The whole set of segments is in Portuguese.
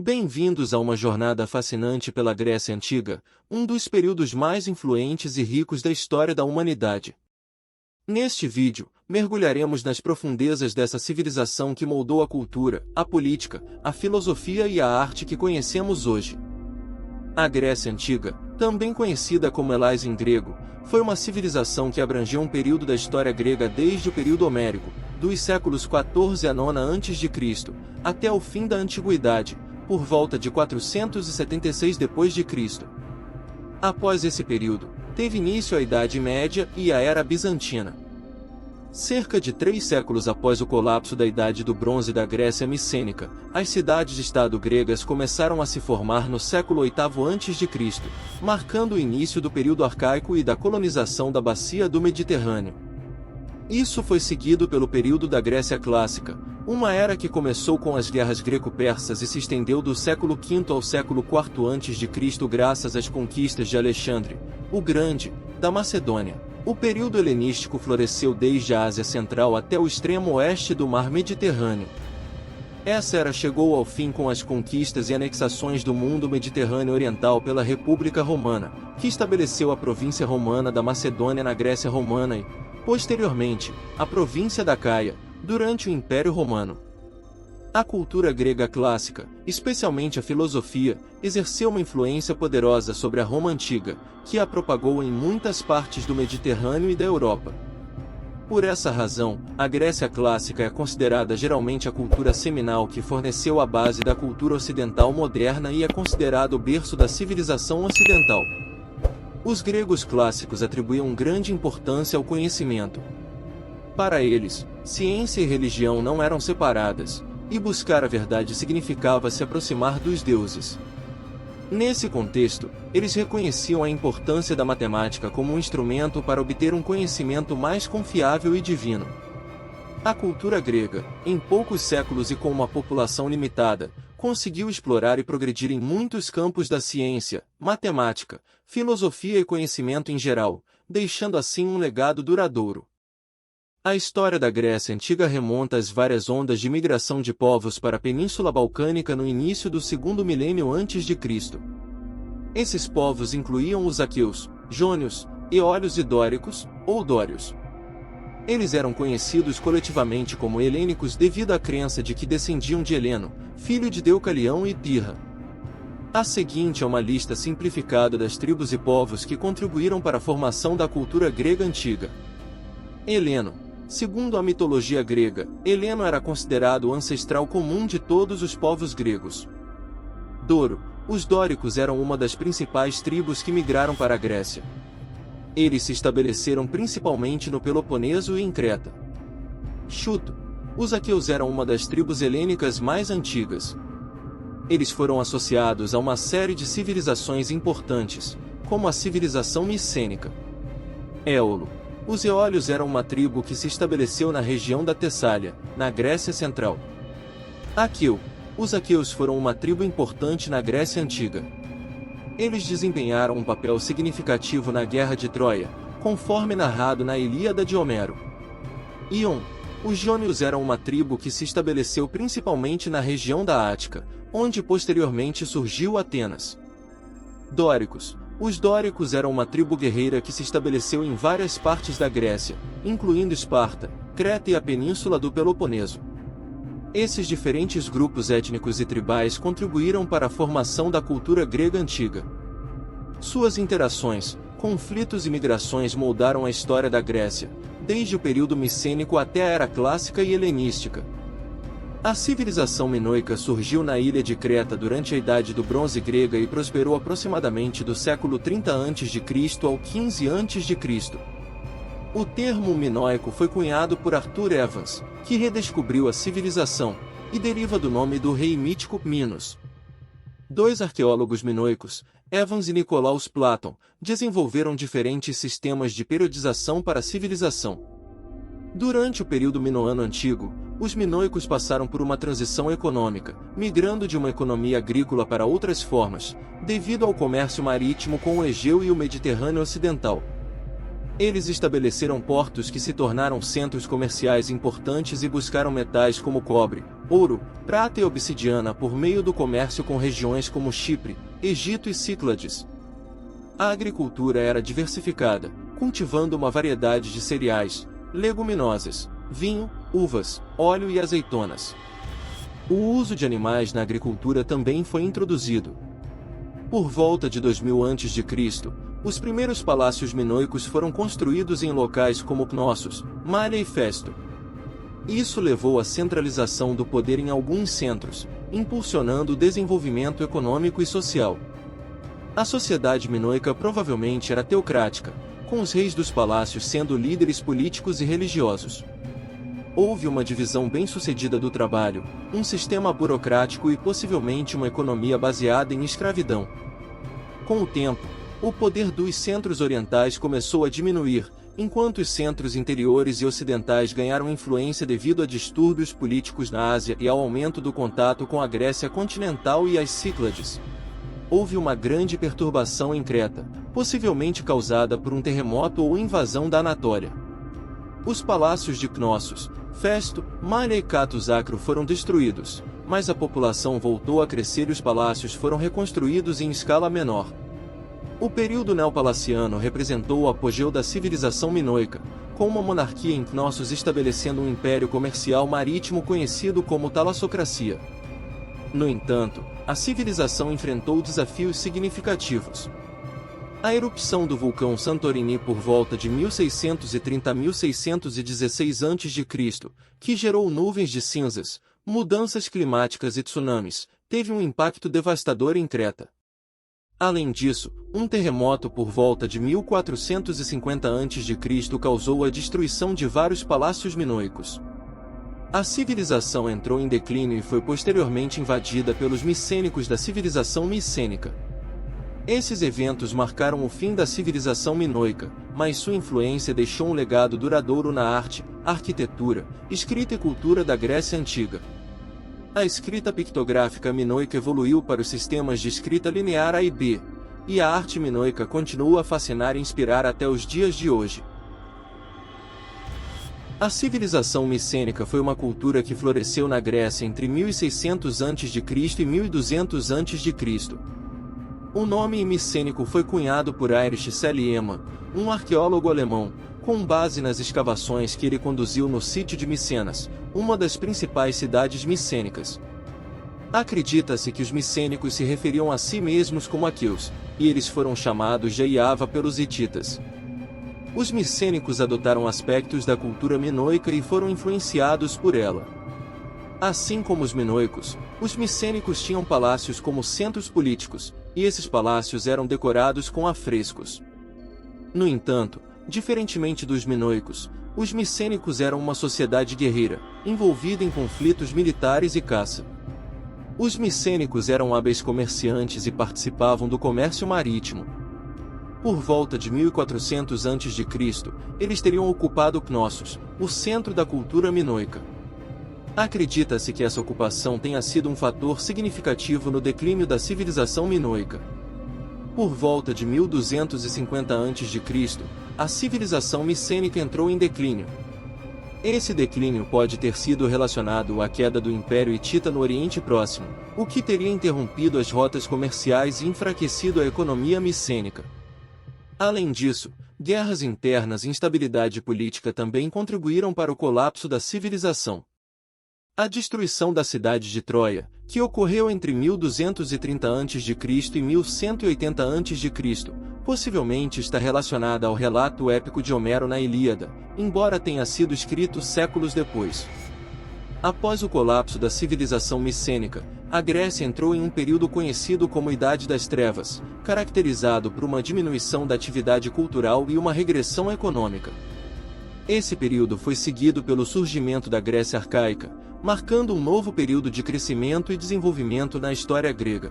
Bem-vindos a uma jornada fascinante pela Grécia Antiga, um dos períodos mais influentes e ricos da história da humanidade. Neste vídeo, mergulharemos nas profundezas dessa civilização que moldou a cultura, a política, a filosofia e a arte que conhecemos hoje. A Grécia Antiga, também conhecida como Helás em grego, foi uma civilização que abrangeu um período da história grega desde o período homérico, dos séculos 14 a 9 a.C., até o fim da Antiguidade, por volta de 476 d.C. Após esse período, teve início a Idade Média e a Era Bizantina. Cerca de 3 séculos após o colapso da Idade do Bronze da Grécia Micênica, as cidades-estado gregas começaram a se formar no século VIII a.C., marcando o início do período arcaico e da colonização da bacia do Mediterrâneo. Isso foi seguido pelo período da Grécia Clássica, uma era que começou com as guerras greco-persas e se estendeu do século V ao século IV a.C. graças às conquistas de Alexandre, o Grande, da Macedônia. O período helenístico floresceu desde a Ásia Central até o extremo oeste do Mar Mediterrâneo. Essa era chegou ao fim com as conquistas e anexações do mundo Mediterrâneo Oriental pela República Romana, que estabeleceu a província romana da Macedônia na Grécia Romana e, posteriormente, a província da Caia, durante o Império Romano. A cultura grega clássica, especialmente a filosofia, exerceu uma influência poderosa sobre a Roma antiga, que a propagou em muitas partes do Mediterrâneo e da Europa. Por essa razão, a Grécia clássica é considerada geralmente a cultura seminal que forneceu a base da cultura ocidental moderna e é considerado o berço da civilização ocidental. Os gregos clássicos atribuíam grande importância ao conhecimento. Para eles, ciência e religião não eram separadas, e buscar a verdade significava se aproximar dos deuses. Nesse contexto, eles reconheciam a importância da matemática como um instrumento para obter um conhecimento mais confiável e divino. A cultura grega, em poucos séculos e com uma população limitada, conseguiu explorar e progredir em muitos campos da ciência, matemática, filosofia e conhecimento em geral, deixando assim um legado duradouro. A história da Grécia Antiga remonta às várias ondas de migração de povos para a Península Balcânica no início do segundo milênio antes de Cristo. Esses povos incluíam os aqueus, jônios, eólios e dóricos, ou dórios. Eles eram conhecidos coletivamente como helênicos devido à crença de que descendiam de Heleno, filho de Deucalião e Pirra. A seguinte é uma lista simplificada das tribos e povos que contribuíram para a formação da cultura grega antiga. Heleno. Segundo a mitologia grega, Heleno era considerado o ancestral comum de todos os povos gregos. Doro. Os dóricos eram uma das principais tribos que migraram para a Grécia. Eles se estabeleceram principalmente no Peloponeso e em Creta. Chuto. Os aqueus eram uma das tribos helênicas mais antigas. Eles foram associados a uma série de civilizações importantes, como a civilização micênica. Éolo. Os eólios eram uma tribo que se estabeleceu na região da Tessália, na Grécia Central. Aqueu. Os aqueus foram uma tribo importante na Grécia Antiga. Eles desempenharam um papel significativo na Guerra de Troia, conforme narrado na Ilíada de Homero. Ion. Os jônios eram uma tribo que se estabeleceu principalmente na região da Ática, onde posteriormente surgiu Atenas. Dóricos. Os dóricos eram uma tribo guerreira que se estabeleceu em várias partes da Grécia, incluindo Esparta, Creta e a península do Peloponeso. Esses diferentes grupos étnicos e tribais contribuíram para a formação da cultura grega antiga. Suas interações, conflitos e migrações moldaram a história da Grécia, desde o período micênico até a Era Clássica e Helenística. A civilização minoica surgiu na ilha de Creta durante a Idade do Bronze grega e prosperou aproximadamente do século 30 a.C. ao 15 a.C. O termo minoico foi cunhado por Arthur Evans, que redescobriu a civilização, e deriva do nome do rei mítico Minos. Dois arqueólogos minoicos, Evans e Nicolaus Platon, desenvolveram diferentes sistemas de periodização para a civilização. Durante o período minoano antigo, os minoicos passaram por uma transição econômica, migrando de uma economia agrícola para outras formas, devido ao comércio marítimo com o Egeu e o Mediterrâneo Ocidental. Eles estabeleceram portos que se tornaram centros comerciais importantes e buscaram metais como cobre, ouro, prata e obsidiana por meio do comércio com regiões como Chipre, Egito e Cíclades. A agricultura era diversificada, cultivando uma variedade de cereais, leguminosas, vinho, uvas, óleo e azeitonas. O uso de animais na agricultura também foi introduzido. Por volta de 2000 a.C., os primeiros palácios minoicos foram construídos em locais como Cnossos, Malha e Festo. Isso levou à centralização do poder em alguns centros, impulsionando o desenvolvimento econômico e social. A sociedade minoica provavelmente era teocrática, com os reis dos palácios sendo líderes políticos e religiosos. Houve uma divisão bem-sucedida do trabalho, um sistema burocrático e possivelmente uma economia baseada em escravidão. Com o tempo, o poder dos centros orientais começou a diminuir, enquanto os centros interiores e ocidentais ganharam influência devido a distúrbios políticos na Ásia e ao aumento do contato com a Grécia continental e as Cíclades. Houve uma grande perturbação em Creta, possivelmente causada por um terremoto ou invasão da Anatólia. Os palácios de Cnossos, Festo, Malha e Catus Acro foram destruídos, mas a população voltou a crescer e os palácios foram reconstruídos em escala menor. O período neopalaciano representou o apogeu da civilização minoica, com uma monarquia em Cnossos estabelecendo um império comercial marítimo conhecido como Talassocracia. No entanto, a civilização enfrentou desafios significativos. A erupção do vulcão Santorini por volta de 1630 a 1616 a.C., que gerou nuvens de cinzas, mudanças climáticas e tsunamis, teve um impacto devastador em Creta. Além disso, um terremoto por volta de 1450 a.C. causou a destruição de vários palácios minoicos. A civilização entrou em declínio e foi posteriormente invadida pelos micênicos da civilização micênica. Esses eventos marcaram o fim da civilização minoica, mas sua influência deixou um legado duradouro na arte, arquitetura, escrita e cultura da Grécia Antiga. A escrita pictográfica minoica evoluiu para os sistemas de escrita linear A e B, e a arte minoica continua a fascinar e inspirar até os dias de hoje. A civilização micênica foi uma cultura que floresceu na Grécia entre 1600 a.C. e 1200 a.C. O nome micênico foi cunhado por Heinrich Schliemann, um arqueólogo alemão, com base nas escavações que ele conduziu no sítio de Micenas, uma das principais cidades micênicas. Acredita-se que os micênicos se referiam a si mesmos como aqueus, e eles foram chamados de Iava pelos hititas. Os micênicos adotaram aspectos da cultura minoica e foram influenciados por ela. Assim como os minoicos, os micênicos tinham palácios como centros políticos, e esses palácios eram decorados com afrescos. No entanto, diferentemente dos minoicos, os micênicos eram uma sociedade guerreira, envolvida em conflitos militares e caça. Os micênicos eram hábeis comerciantes e participavam do comércio marítimo. Por volta de 1400 a.C., eles teriam ocupado Cnossos, o centro da cultura minoica. Acredita-se que essa ocupação tenha sido um fator significativo no declínio da civilização minoica. Por volta de 1250 a.C., a civilização micênica entrou em declínio. Esse declínio pode ter sido relacionado à queda do Império Hitita no Oriente Próximo, o que teria interrompido as rotas comerciais e enfraquecido a economia micênica. Além disso, guerras internas e instabilidade política também contribuíram para o colapso da civilização. A destruição da cidade de Troia, que ocorreu entre 1230 a.C. e 1180 a.C., possivelmente está relacionada ao relato épico de Homero na Ilíada, embora tenha sido escrito séculos depois. Após o colapso da civilização micênica, a Grécia entrou em um período conhecido como Idade das Trevas, caracterizado por uma diminuição da atividade cultural e uma regressão econômica. Esse período foi seguido pelo surgimento da Grécia arcaica, marcando um novo período de crescimento e desenvolvimento na história grega.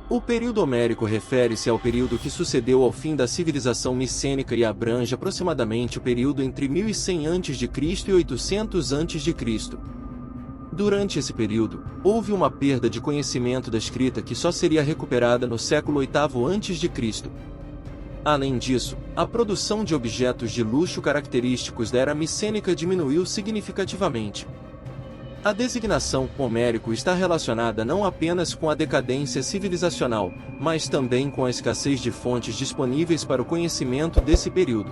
O período homérico refere-se ao período que sucedeu ao fim da civilização micênica e abrange aproximadamente o período entre 1100 a.C. e 800 a.C. Durante esse período, houve uma perda de conhecimento da escrita que só seria recuperada no século VIII a.C. Além disso, a produção de objetos de luxo característicos da era micênica diminuiu significativamente. A designação homérico está relacionada não apenas com a decadência civilizacional, mas também com a escassez de fontes disponíveis para o conhecimento desse período.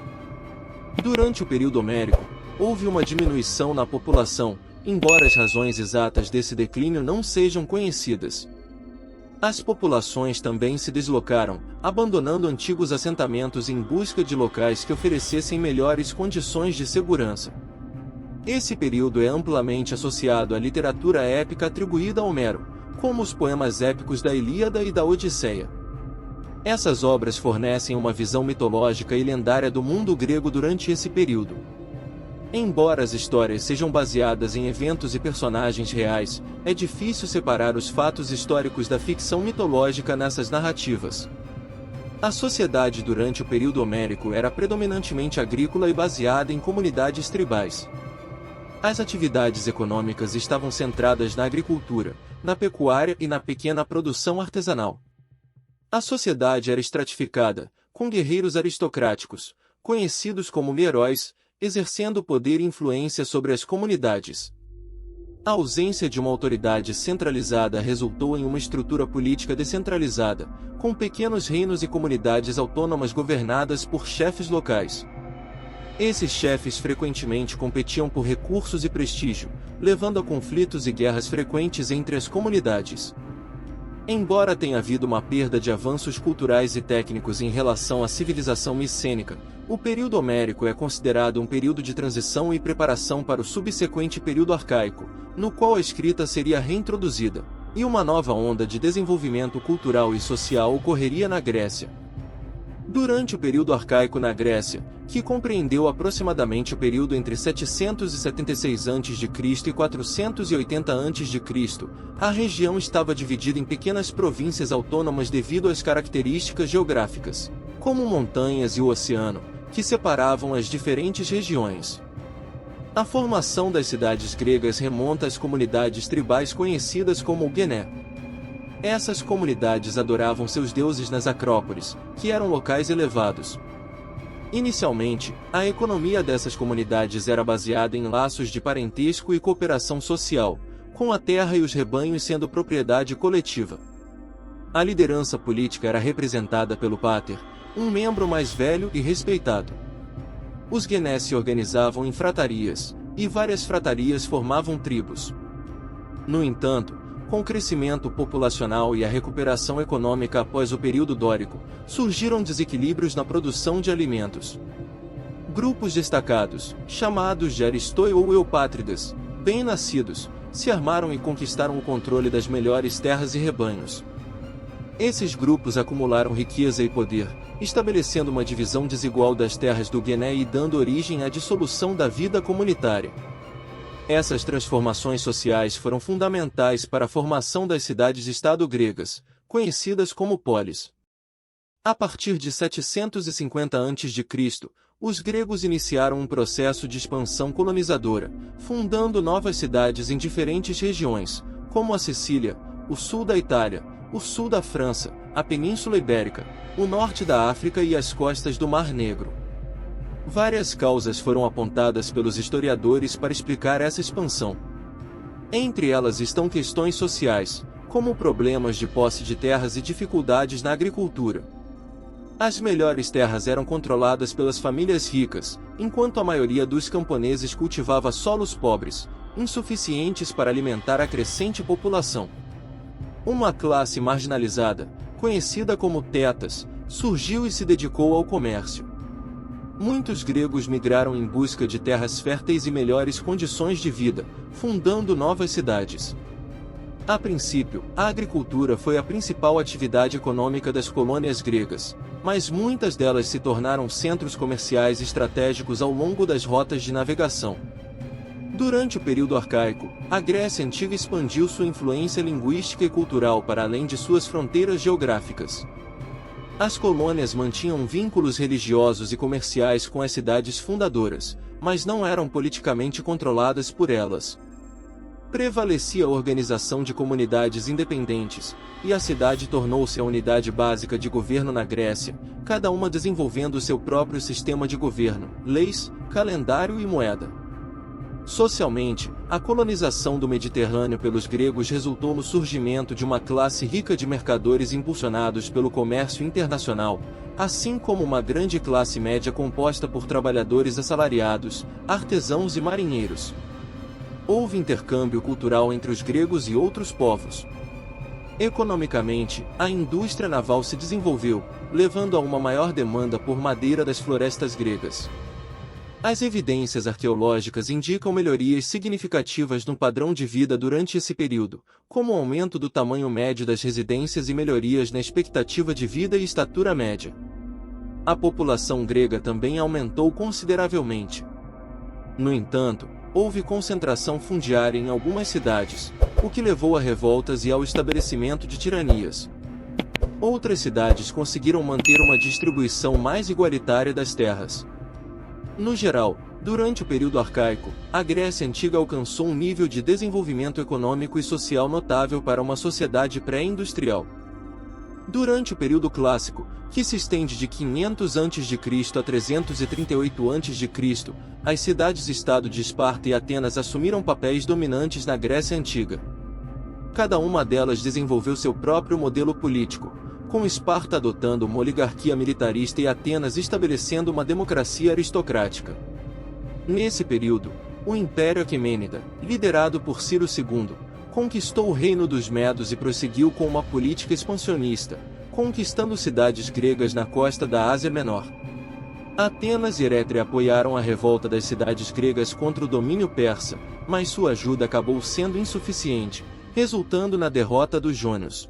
Durante o período homérico, houve uma diminuição na população, embora as razões exatas desse declínio não sejam conhecidas. As populações também se deslocaram, abandonando antigos assentamentos em busca de locais que oferecessem melhores condições de segurança. Esse período é amplamente associado à literatura épica atribuída a Homero, como os poemas épicos da Ilíada e da Odisseia. Essas obras fornecem uma visão mitológica e lendária do mundo grego durante esse período. Embora as histórias sejam baseadas em eventos e personagens reais, é difícil separar os fatos históricos da ficção mitológica nessas narrativas. A sociedade durante o período homérico era predominantemente agrícola e baseada em comunidades tribais. As atividades econômicas estavam centradas na agricultura, na pecuária e na pequena produção artesanal. A sociedade era estratificada, com guerreiros aristocráticos, conhecidos como heróis, exercendo poder e influência sobre as comunidades. A ausência de uma autoridade centralizada resultou em uma estrutura política descentralizada, com pequenos reinos e comunidades autônomas governadas por chefes locais. Esses chefes frequentemente competiam por recursos e prestígio, levando a conflitos e guerras frequentes entre as comunidades. Embora tenha havido uma perda de avanços culturais e técnicos em relação à civilização micênica, o período homérico é considerado um período de transição e preparação para o subsequente período arcaico, no qual a escrita seria reintroduzida, e uma nova onda de desenvolvimento cultural e social ocorreria na Grécia. Durante o período arcaico na Grécia, que compreendeu aproximadamente o período entre 776 a.C. e 480 a.C., a região estava dividida em pequenas províncias autônomas devido às características geográficas, como montanhas e o oceano, que separavam as diferentes regiões. A formação das cidades gregas remonta às comunidades tribais conhecidas como Gené. Essas comunidades adoravam seus deuses nas acrópolis, que eram locais elevados. Inicialmente, a economia dessas comunidades era baseada em laços de parentesco e cooperação social, com a terra e os rebanhos sendo propriedade coletiva. A liderança política era representada pelo pater, um membro mais velho e respeitado. Os Genés se organizavam em fratarias, e várias fratarias formavam tribos. No entanto, com o crescimento populacional e a recuperação econômica após o período dórico, surgiram desequilíbrios na produção de alimentos. Grupos destacados, chamados de Aristoi ou Eupátridas, bem-nascidos, se armaram e conquistaram o controle das melhores terras e rebanhos. Esses grupos acumularam riqueza e poder, estabelecendo uma divisão desigual das terras do Gené e dando origem à dissolução da vida comunitária. Essas transformações sociais foram fundamentais para a formação das cidades-estado gregas, conhecidas como polis. A partir de 750 a.C., os gregos iniciaram um processo de expansão colonizadora, fundando novas cidades em diferentes regiões, como a Sicília, o sul da Itália, o sul da França, a Península Ibérica, o norte da África e as costas do Mar Negro. Várias causas foram apontadas pelos historiadores para explicar essa expansão. Entre elas estão questões sociais, como problemas de posse de terras e dificuldades na agricultura. As melhores terras eram controladas pelas famílias ricas, enquanto a maioria dos camponeses cultivava solos pobres, insuficientes para alimentar a crescente população. Uma classe marginalizada, conhecida como tetas, surgiu e se dedicou ao comércio. Muitos gregos migraram em busca de terras férteis e melhores condições de vida, fundando novas cidades. A princípio, a agricultura foi a principal atividade econômica das colônias gregas, mas muitas delas se tornaram centros comerciais estratégicos ao longo das rotas de navegação. Durante o período arcaico, a Grécia Antiga expandiu sua influência linguística e cultural para além de suas fronteiras geográficas. As colônias mantinham vínculos religiosos e comerciais com as cidades fundadoras, mas não eram politicamente controladas por elas. Prevalecia a organização de comunidades independentes, e a cidade tornou-se a unidade básica de governo na Grécia, cada uma desenvolvendo seu próprio sistema de governo, leis, calendário e moeda. Socialmente, a colonização do Mediterrâneo pelos gregos resultou no surgimento de uma classe rica de mercadores impulsionados pelo comércio internacional, assim como uma grande classe média composta por trabalhadores assalariados, artesãos e marinheiros. Houve intercâmbio cultural entre os gregos e outros povos. Economicamente, a indústria naval se desenvolveu, levando a uma maior demanda por madeira das florestas gregas. As evidências arqueológicas indicam melhorias significativas no padrão de vida durante esse período, como o aumento do tamanho médio das residências e melhorias na expectativa de vida e estatura média. A população grega também aumentou consideravelmente. No entanto, houve concentração fundiária em algumas cidades, o que levou a revoltas e ao estabelecimento de tiranias. Outras cidades conseguiram manter uma distribuição mais igualitária das terras. No geral, durante o período arcaico, a Grécia Antiga alcançou um nível de desenvolvimento econômico e social notável para uma sociedade pré-industrial. Durante o período clássico, que se estende de 500 a.C. a 338 a.C., as cidades-estado de Esparta e Atenas assumiram papéis dominantes na Grécia Antiga. Cada uma delas desenvolveu seu próprio modelo político, com Esparta adotando uma oligarquia militarista e Atenas estabelecendo uma democracia aristocrática. Nesse período, o Império Aquemênida, liderado por Ciro II, conquistou o reino dos Medos e prosseguiu com uma política expansionista, conquistando cidades gregas na costa da Ásia Menor. Atenas e Erétria apoiaram a revolta das cidades gregas contra o domínio persa, mas sua ajuda acabou sendo insuficiente, resultando na derrota dos jônios.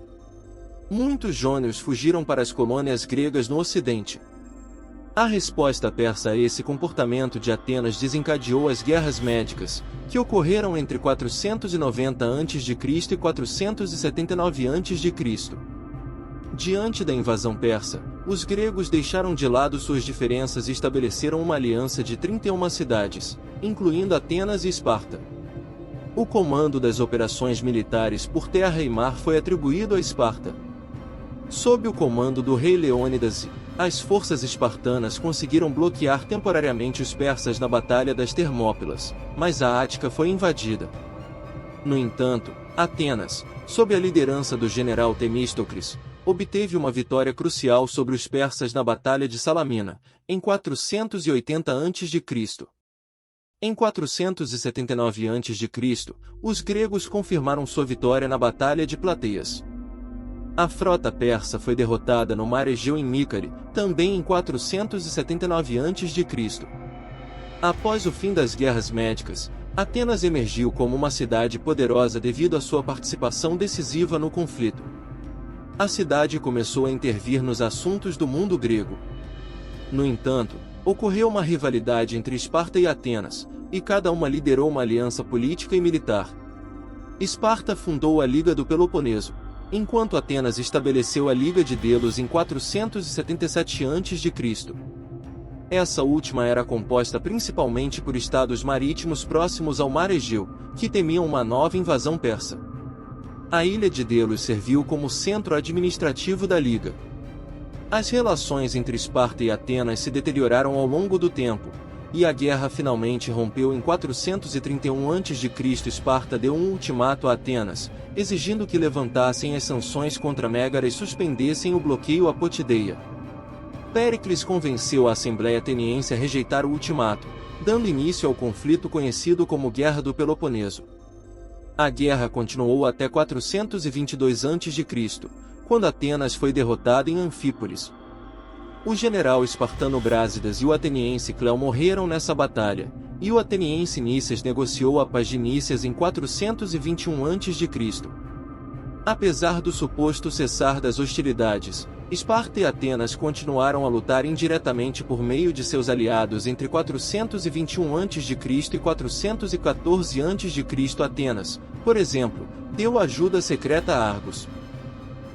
Muitos jônios fugiram para as colônias gregas no ocidente. A resposta persa a esse comportamento de Atenas desencadeou as guerras médicas, que ocorreram entre 490 a.C. e 479 a.C. Diante da invasão persa, os gregos deixaram de lado suas diferenças e estabeleceram uma aliança de 31 cidades, incluindo Atenas e Esparta. O comando das operações militares por terra e mar foi atribuído a Esparta. Sob o comando do rei Leônidas, as forças espartanas conseguiram bloquear temporariamente os persas na Batalha das Termópilas, mas a Ática foi invadida. No entanto, Atenas, sob a liderança do general Temístocles, obteve uma vitória crucial sobre os persas na Batalha de Salamina, em 480 a.C. Em 479 a.C., os gregos confirmaram sua vitória na Batalha de Plateias. A frota persa foi derrotada no mar Egeu em Mícare, também em 479 a.C. Após o fim das guerras médicas, Atenas emergiu como uma cidade poderosa devido à sua participação decisiva no conflito. A cidade começou a intervir nos assuntos do mundo grego. No entanto, ocorreu uma rivalidade entre Esparta e Atenas, e cada uma liderou uma aliança política e militar. Esparta fundou a Liga do Peloponeso, enquanto Atenas estabeleceu a Liga de Delos em 477 a.C. Essa última era composta principalmente por estados marítimos próximos ao mar Egeu, que temiam uma nova invasão persa. A ilha de Delos serviu como centro administrativo da Liga. As relações entre Esparta e Atenas se deterioraram ao longo do tempo, e a guerra finalmente rompeu em 431 a.C. Esparta deu um ultimato a Atenas, exigindo que levantassem as sanções contra Mégara e suspendessem o bloqueio a Potideia. Péricles convenceu a Assembleia Ateniense a rejeitar o ultimato, dando início ao conflito conhecido como Guerra do Peloponeso. A guerra continuou até 422 a.C., quando Atenas foi derrotada em Anfípolis. O general espartano Brásidas e o ateniense Cleo morreram nessa batalha, e o ateniense Nícias negociou a paz de Nícias em 421 a.C. Apesar do suposto cessar das hostilidades, Esparta e Atenas continuaram a lutar indiretamente por meio de seus aliados entre 421 a.C. e 414 a.C. Atenas, por exemplo, deu ajuda secreta a Argos.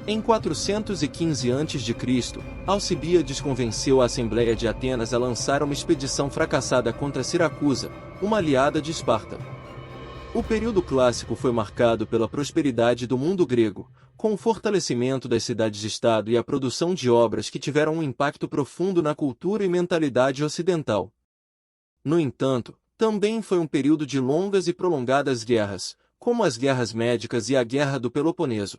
Em 415 a.C., Alcibíades convenceu a Assembleia de Atenas a lançar uma expedição fracassada contra Siracusa, uma aliada de Esparta. O período clássico foi marcado pela prosperidade do mundo grego, com o fortalecimento das cidades-estado e a produção de obras que tiveram um impacto profundo na cultura e mentalidade ocidental. No entanto, também foi um período de longas e prolongadas guerras, como as guerras médicas e a Guerra do Peloponeso.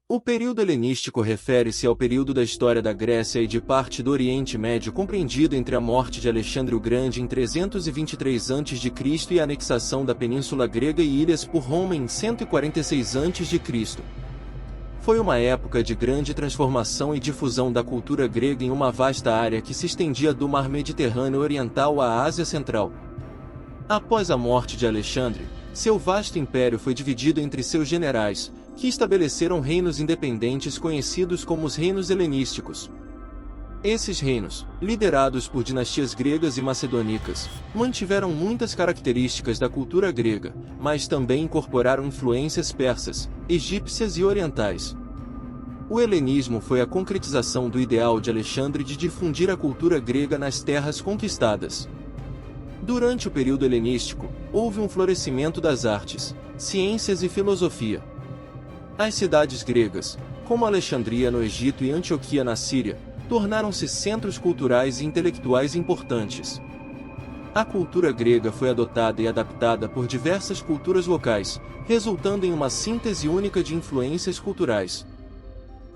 O período helenístico refere-se ao período da história da Grécia e de parte do Oriente Médio compreendido entre a morte de Alexandre o Grande em 323 a.C. e a anexação da Península Grega e ilhas por Roma em 146 a.C. Foi uma época de grande transformação e difusão da cultura grega em uma vasta área que se estendia do Mar Mediterrâneo Oriental à Ásia Central. Após a morte de Alexandre, seu vasto império foi dividido entre seus generais, que estabeleceram reinos independentes conhecidos como os reinos helenísticos. Esses reinos, liderados por dinastias gregas e macedônicas, mantiveram muitas características da cultura grega, mas também incorporaram influências persas, egípcias e orientais. O helenismo foi a concretização do ideal de Alexandre de difundir a cultura grega nas terras conquistadas. Durante o período helenístico, houve um florescimento das artes, ciências e filosofia. As cidades gregas, como Alexandria no Egito e Antioquia na Síria, tornaram-se centros culturais e intelectuais importantes. A cultura grega foi adotada e adaptada por diversas culturas locais, resultando em uma síntese única de influências culturais.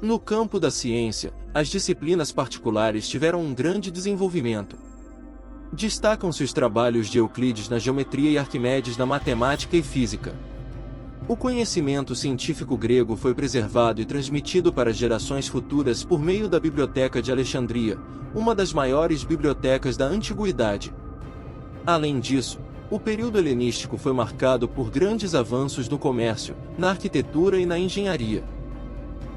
No campo da ciência, as disciplinas particulares tiveram um grande desenvolvimento. Destacam-se os trabalhos de Euclides na geometria e Arquimedes na matemática e física. O conhecimento científico grego foi preservado e transmitido para gerações futuras por meio da Biblioteca de Alexandria, uma das maiores bibliotecas da antiguidade. Além disso, o período helenístico foi marcado por grandes avanços no comércio, na arquitetura e na engenharia.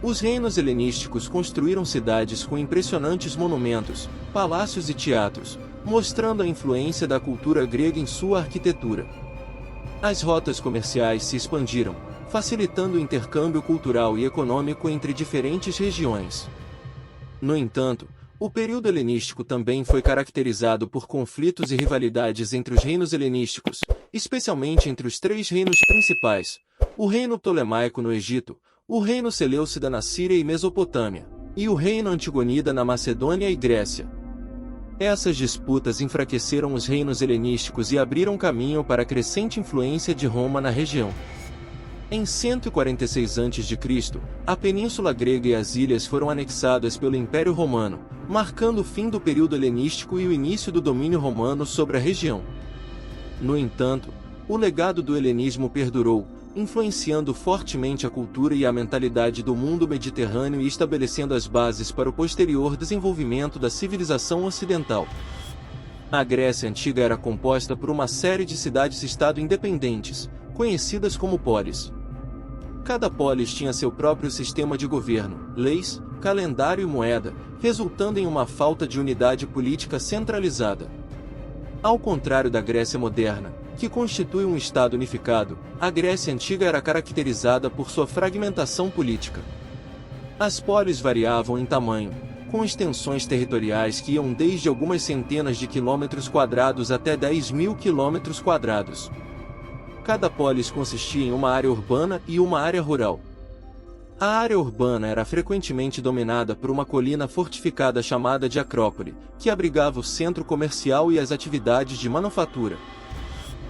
Os reinos helenísticos construíram cidades com impressionantes monumentos, palácios e teatros, mostrando a influência da cultura grega em sua arquitetura. As rotas comerciais se expandiram, facilitando o intercâmbio cultural e econômico entre diferentes regiões. No entanto, o período helenístico também foi caracterizado por conflitos e rivalidades entre os reinos helenísticos, especialmente entre os três reinos principais: o reino Ptolemaico no Egito, o reino Seleucida na Síria e Mesopotâmia, e o reino Antigonida na Macedônia e Grécia. Essas disputas enfraqueceram os reinos helenísticos e abriram caminho para a crescente influência de Roma na região. Em 146 a.C., a Península Grega e as ilhas foram anexadas pelo Império Romano, marcando o fim do período helenístico e o início do domínio romano sobre a região. No entanto, o legado do helenismo perdurou, influenciando fortemente a cultura e a mentalidade do mundo mediterrâneo e estabelecendo as bases para o posterior desenvolvimento da civilização ocidental. A Grécia Antiga era composta por uma série de cidades-estado independentes, conhecidas como polis. Cada polis tinha seu próprio sistema de governo, leis, calendário e moeda, resultando em uma falta de unidade política centralizada. Ao contrário da Grécia moderna, que constitui um Estado unificado, a Grécia Antiga era caracterizada por sua fragmentação política. As polis variavam em tamanho, com extensões territoriais que iam desde algumas centenas de quilômetros quadrados até 10.000 quilômetros quadrados. Cada polis consistia em uma área urbana e uma área rural. A área urbana era frequentemente dominada por uma colina fortificada chamada de Acrópole, que abrigava o centro comercial e as atividades de manufatura.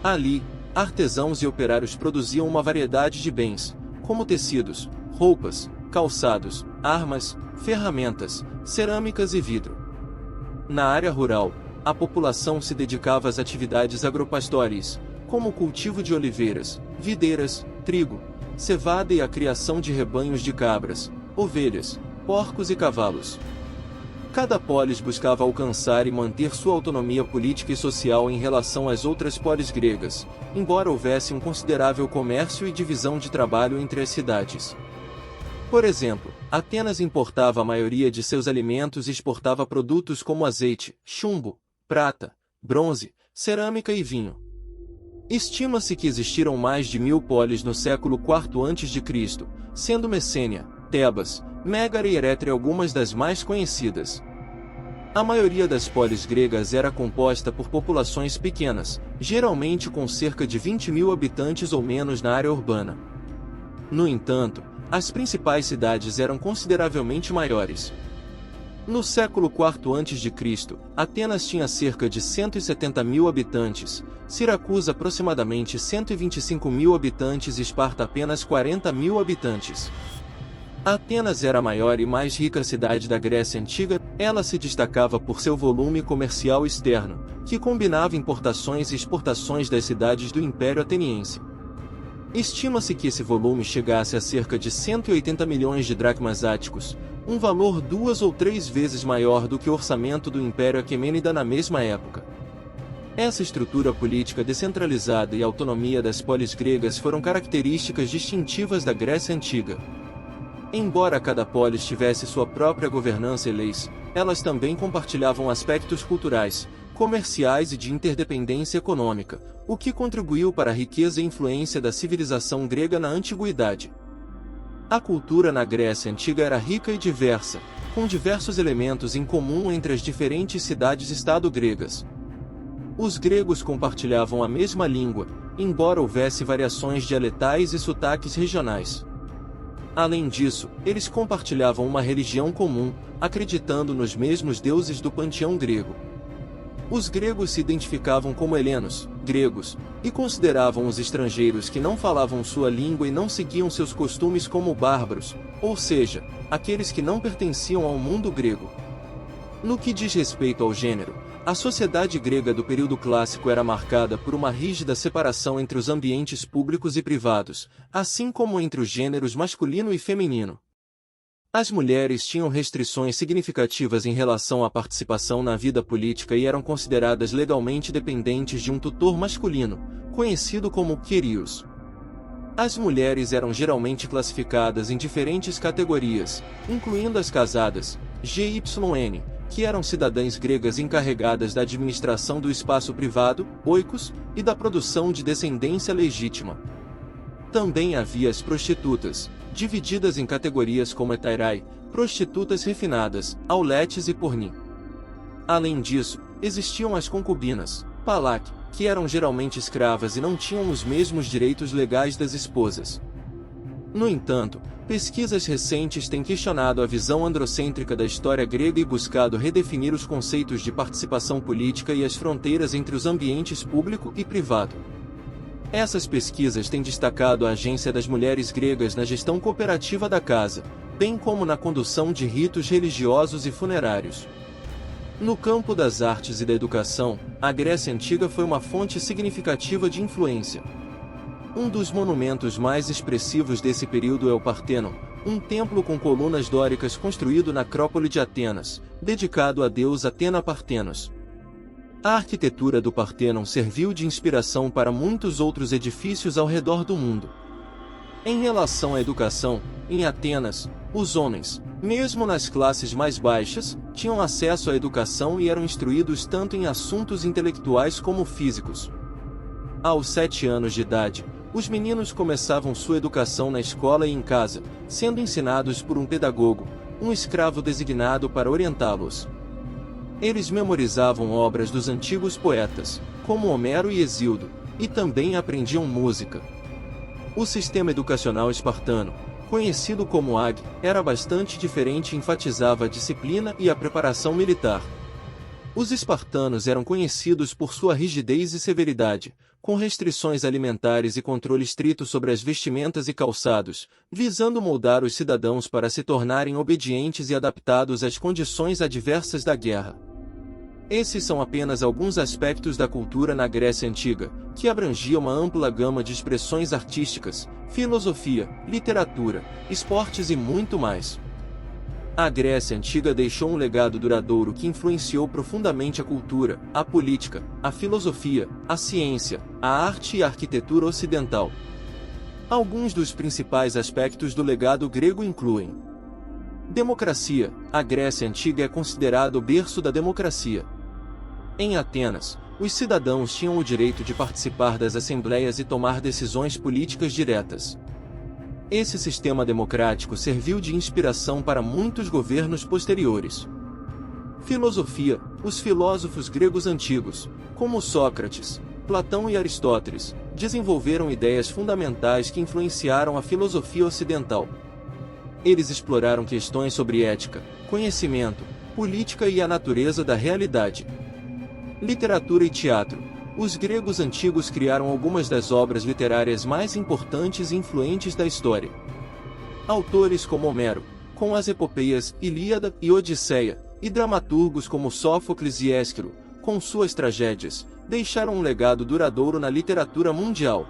Ali, artesãos e operários produziam uma variedade de bens, como tecidos, roupas, calçados, armas, ferramentas, cerâmicas e vidro. Na área rural, a população se dedicava às atividades agropastoris, como o cultivo de oliveiras, videiras, trigo, cevada e a criação de rebanhos de cabras, ovelhas, porcos e cavalos. Cada polis buscava alcançar e manter sua autonomia política e social em relação às outras polis gregas, embora houvesse um considerável comércio e divisão de trabalho entre as cidades. Por exemplo, Atenas importava a maioria de seus alimentos e exportava produtos como azeite, chumbo, prata, bronze, cerâmica e vinho. Estima-se que existiram mais de 1000 polis no século IV a.C., sendo Messênia, Tebas, Mégara e Erétria algumas das mais conhecidas. A maioria das polis gregas era composta por populações pequenas, geralmente com cerca de 20.000 habitantes ou menos na área urbana. No entanto, as principais cidades eram consideravelmente maiores. No século IV a.C., Atenas tinha cerca de 170.000 habitantes, Siracusa aproximadamente 125.000 habitantes e Esparta apenas 40.000 habitantes. Atenas era a maior e mais rica cidade da Grécia Antiga. Ela se destacava por seu volume comercial externo, que combinava importações e exportações das cidades do Império Ateniense. Estima-se que esse volume chegasse a cerca de 180 milhões de dracmas áticos, um valor 2 ou 3 vezes maior do que o orçamento do Império Aquemênida na mesma época. Essa estrutura política descentralizada e a autonomia das polis gregas foram características distintivas da Grécia Antiga. Embora cada polis tivesse sua própria governança e leis, elas também compartilhavam aspectos culturais, comerciais e de interdependência econômica, o que contribuiu para a riqueza e influência da civilização grega na antiguidade. A cultura na Grécia Antiga era rica e diversa, com diversos elementos em comum entre as diferentes cidades-estado gregas. Os gregos compartilhavam a mesma língua, embora houvesse variações dialetais e sotaques regionais. Além disso, eles compartilhavam uma religião comum, acreditando nos mesmos deuses do panteão grego. Os gregos se identificavam como helenos, gregos, e consideravam os estrangeiros que não falavam sua língua e não seguiam seus costumes como bárbaros, ou seja, aqueles que não pertenciam ao mundo grego. No que diz respeito ao gênero, a sociedade grega do período clássico era marcada por uma rígida separação entre os ambientes públicos e privados, assim como entre os gêneros masculino e feminino. As mulheres tinham restrições significativas em relação à participação na vida política e eram consideradas legalmente dependentes de um tutor masculino, conhecido como kyrios. As mulheres eram geralmente classificadas em diferentes categorias, incluindo as casadas, GYN, que eram cidadãs gregas encarregadas da administração do espaço privado, oikos, e da produção de descendência legítima. Também havia as prostitutas, divididas em categorias como etairai, prostitutas refinadas, auletes e porni. Além disso, existiam as concubinas, palak, que eram geralmente escravas e não tinham os mesmos direitos legais das esposas. No entanto, pesquisas recentes têm questionado a visão androcêntrica da história grega e buscado redefinir os conceitos de participação política e as fronteiras entre os ambientes público e privado. Essas pesquisas têm destacado a agência das mulheres gregas na gestão cooperativa da casa, bem como na condução de ritos religiosos e funerários. No campo das artes e da educação, a Grécia Antiga foi uma fonte significativa de influência. Um dos monumentos mais expressivos desse período é o Partenon, um templo com colunas dóricas construído na Acrópole de Atenas, dedicado à deusa Atena Partenos. A arquitetura do Partenon serviu de inspiração para muitos outros edifícios ao redor do mundo. Em relação à educação, em Atenas, os homens, mesmo nas classes mais baixas, tinham acesso à educação e eram instruídos tanto em assuntos intelectuais como físicos. Aos 7 anos de idade, os meninos começavam sua educação na escola e em casa, sendo ensinados por um pedagogo, um escravo designado para orientá-los. Eles memorizavam obras dos antigos poetas, como Homero e Hesíodo, e também aprendiam música. O sistema educacional espartano, conhecido como AG, era bastante diferente e enfatizava a disciplina e a preparação militar. Os espartanos eram conhecidos por sua rigidez e severidade, com restrições alimentares e controle estrito sobre as vestimentas e calçados, visando moldar os cidadãos para se tornarem obedientes e adaptados às condições adversas da guerra. Esses são apenas alguns aspectos da cultura na Grécia Antiga, que abrangia uma ampla gama de expressões artísticas, filosofia, literatura, esportes e muito mais. A Grécia Antiga deixou um legado duradouro que influenciou profundamente a cultura, a política, a filosofia, a ciência, a arte e a arquitetura ocidental. Alguns dos principais aspectos do legado grego incluem: democracia. A Grécia Antiga é considerada o berço da democracia. Em Atenas, os cidadãos tinham o direito de participar das assembleias e tomar decisões políticas diretas. Esse sistema democrático serviu de inspiração para muitos governos posteriores. Filosofia. Os filósofos gregos antigos, como Sócrates, Platão e Aristóteles, desenvolveram ideias fundamentais que influenciaram a filosofia ocidental. Eles exploraram questões sobre ética, conhecimento, política e a natureza da realidade. Literatura e teatro. Os gregos antigos criaram algumas das obras literárias mais importantes e influentes da história. Autores como Homero, com as epopeias Ilíada e Odisseia, e dramaturgos como Sófocles e Ésquilo, com suas tragédias, deixaram um legado duradouro na literatura mundial.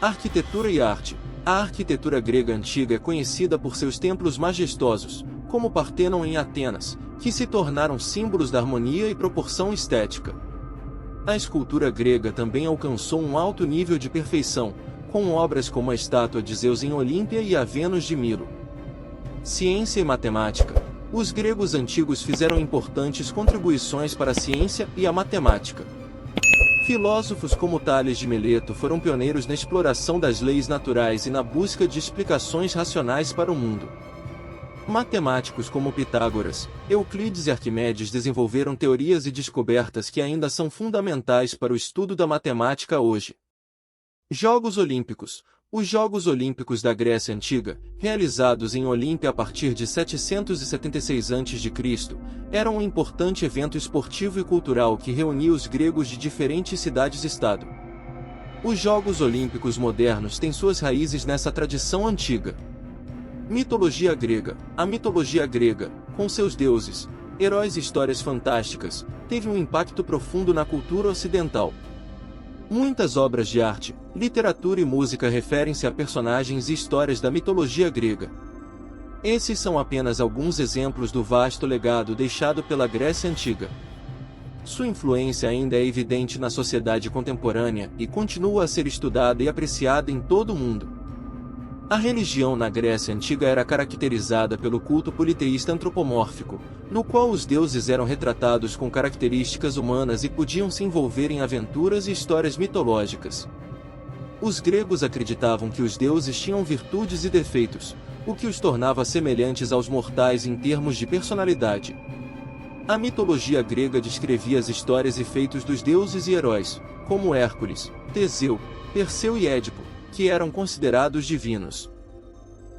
Arquitetura e arte. A arquitetura grega antiga é conhecida por seus templos majestosos, como o Partenon em Atenas, que se tornaram símbolos da harmonia e proporção estética. A escultura grega também alcançou um alto nível de perfeição, com obras como a estátua de Zeus em Olímpia e a Vênus de Milo. Ciência e matemática. Os gregos antigos fizeram importantes contribuições para a ciência e a matemática. Filósofos como Tales de Mileto foram pioneiros na exploração das leis naturais e na busca de explicações racionais para o mundo. Matemáticos como Pitágoras, Euclides e Arquimedes desenvolveram teorias e descobertas que ainda são fundamentais para o estudo da matemática hoje. Jogos Olímpicos. Os Jogos Olímpicos da Grécia Antiga, realizados em Olímpia a partir de 776 a.C., eram um importante evento esportivo e cultural que reunia os gregos de diferentes cidades-estado. Os Jogos Olímpicos modernos têm suas raízes nessa tradição antiga. Mitologia grega. A mitologia grega, com seus deuses, heróis e histórias fantásticas, teve um impacto profundo na cultura ocidental. Muitas obras de arte, literatura e música referem-se a personagens e histórias da mitologia grega. Esses são apenas alguns exemplos do vasto legado deixado pela Grécia Antiga. Sua influência ainda é evidente na sociedade contemporânea e continua a ser estudada e apreciada em todo o mundo. A religião na Grécia Antiga era caracterizada pelo culto politeísta antropomórfico, no qual os deuses eram retratados com características humanas e podiam se envolver em aventuras e histórias mitológicas. Os gregos acreditavam que os deuses tinham virtudes e defeitos, o que os tornava semelhantes aos mortais em termos de personalidade. A mitologia grega descrevia as histórias e feitos dos deuses e heróis, como Hércules, Teseu, Perseu e Édipo, que eram considerados divinos.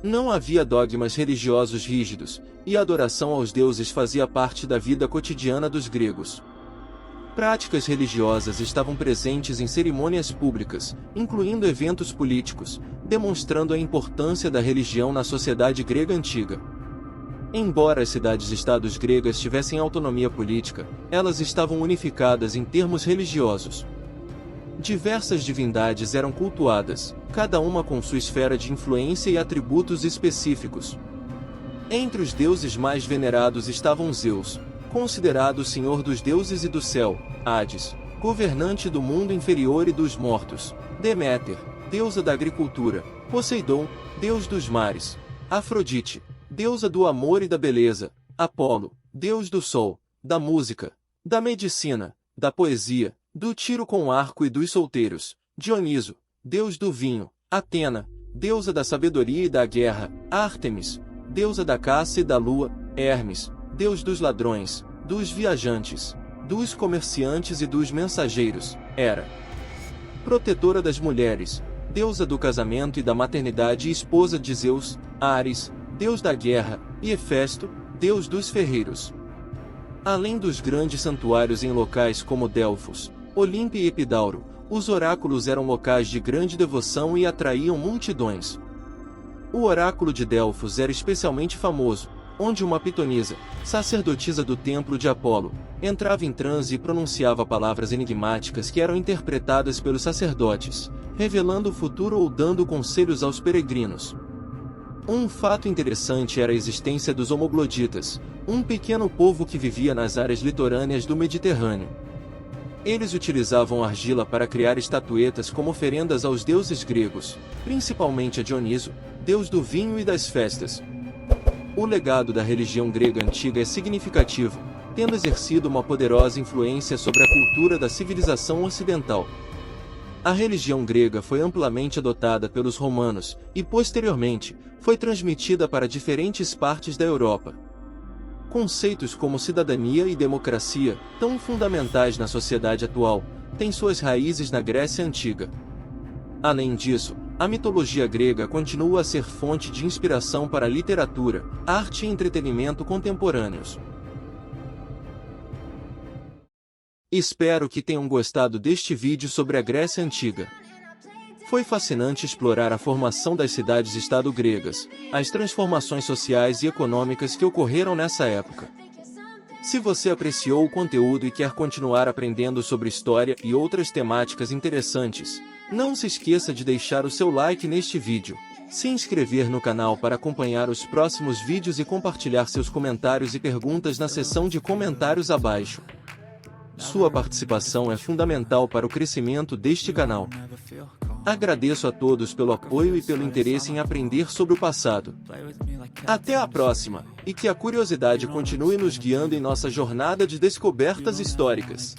Não havia dogmas religiosos rígidos, e a adoração aos deuses fazia parte da vida cotidiana dos gregos. Práticas religiosas estavam presentes em cerimônias públicas, incluindo eventos políticos, demonstrando a importância da religião na sociedade grega antiga. Embora as cidades-estados gregas tivessem autonomia política, elas estavam unificadas em termos religiosos. Diversas divindades eram cultuadas, cada uma com sua esfera de influência e atributos específicos. Entre os deuses mais venerados estavam Zeus, considerado o senhor dos deuses e do céu, Hades, governante do mundo inferior e dos mortos, Deméter, deusa da agricultura, Poseidon, deus dos mares, Afrodite, deusa do amor e da beleza, Apolo, deus do sol, da música, da medicina, da poesia, do tiro com arco e dos solteiros, Dioniso, deus do vinho, Atena, deusa da sabedoria e da guerra, Ártemis, deusa da caça e da lua, Hermes, deus dos ladrões, dos viajantes, dos comerciantes e dos mensageiros, Hera, protetora das mulheres, deusa do casamento e da maternidade e esposa de Zeus, Ares, deus da guerra, e Hefesto, deus dos ferreiros. Além dos grandes santuários em locais como Delfos, Olímpia e Epidauro, os oráculos eram locais de grande devoção e atraíam multidões. O oráculo de Delfos era especialmente famoso, onde uma pitonisa, sacerdotisa do templo de Apolo, entrava em transe e pronunciava palavras enigmáticas que eram interpretadas pelos sacerdotes, revelando o futuro ou dando conselhos aos peregrinos. Um fato interessante era a existência dos homogloditas, um pequeno povo que vivia nas áreas litorâneas do Mediterrâneo. Eles utilizavam argila para criar estatuetas como oferendas aos deuses gregos, principalmente a Dioniso, deus do vinho e das festas. O legado da religião grega antiga é significativo, tendo exercido uma poderosa influência sobre a cultura da civilização ocidental. A religião grega foi amplamente adotada pelos romanos, e posteriormente, foi transmitida para diferentes partes da Europa. Conceitos como cidadania e democracia, tão fundamentais na sociedade atual, têm suas raízes na Grécia Antiga. Além disso, a mitologia grega continua a ser fonte de inspiração para a literatura, arte e entretenimento contemporâneos. Espero que tenham gostado deste vídeo sobre a Grécia Antiga. Foi fascinante explorar a formação das cidades-estado gregas, as transformações sociais e econômicas que ocorreram nessa época. Se você apreciou o conteúdo e quer continuar aprendendo sobre história e outras temáticas interessantes, não se esqueça de deixar o seu like neste vídeo, se inscrever no canal para acompanhar os próximos vídeos e compartilhar seus comentários e perguntas na seção de comentários abaixo. Sua participação é fundamental para o crescimento deste canal. Agradeço a todos pelo apoio e pelo interesse em aprender sobre o passado. Até a próxima, e que a curiosidade continue nos guiando em nossa jornada de descobertas históricas.